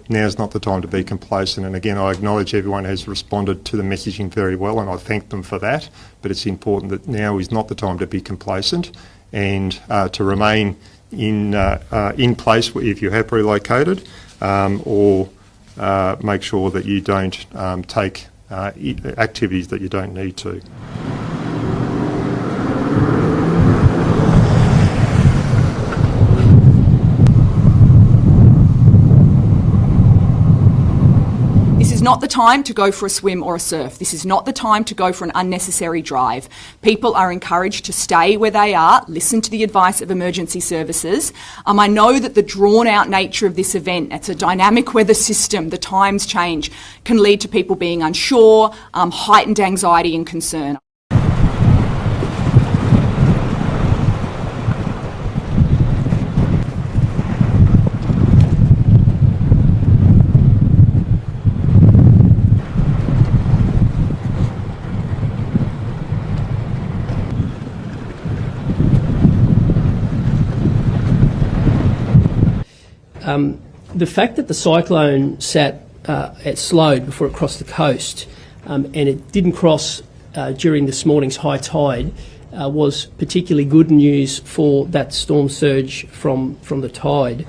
now's not the time to be complacent. And again, I acknowledge everyone has responded to the messaging very well, and I thank them for that. But it's important that now is not the time to be complacent, and to remain in place if you have relocated, or make sure that you don't take activities that you don't need to. This is not the time to go for a swim or a surf. This is not the time to go for an unnecessary drive. People are encouraged to stay where they are, listen to the advice of emergency services. I know that the drawn-out nature of this event, it's a dynamic weather system, the times change, can lead to people being unsure, heightened anxiety and concern. The fact that the cyclone sat slowed before it crossed the coast and it didn't cross during this morning's high tide was particularly good news for that storm surge from the tide.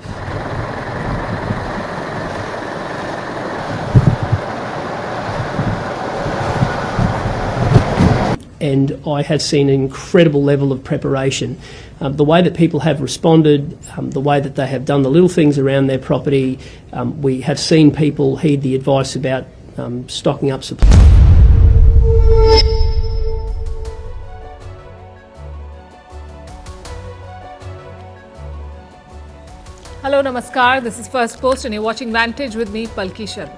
And I have seen an incredible level of preparation. The way that people have responded, the way that they have done the little things around their property, we have seen people heed the advice about stocking up supplies. Hello, Namaskar. This is First Post and you're watching Vantage with me, Palki Sharma.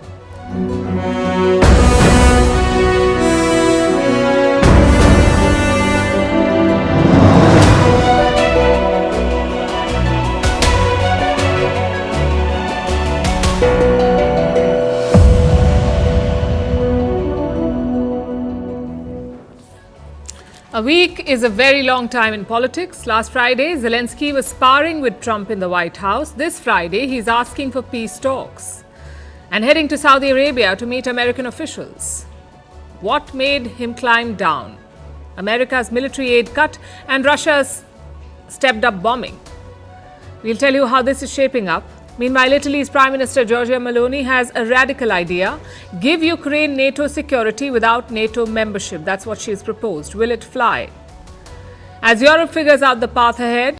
A week is a very long time in politics. Last Friday, Zelensky was sparring with Trump in the White House. This Friday, he's asking for peace talks and heading to Saudi Arabia to meet American officials. What made him climb down? America's military aid cut and Russia's stepped up bombing. We'll tell you how this is shaping up. Meanwhile, Italy's Prime Minister Giorgia Meloni has a radical idea. Give Ukraine NATO security without NATO membership. That's what she's proposed. Will it fly? As Europe figures out the path ahead,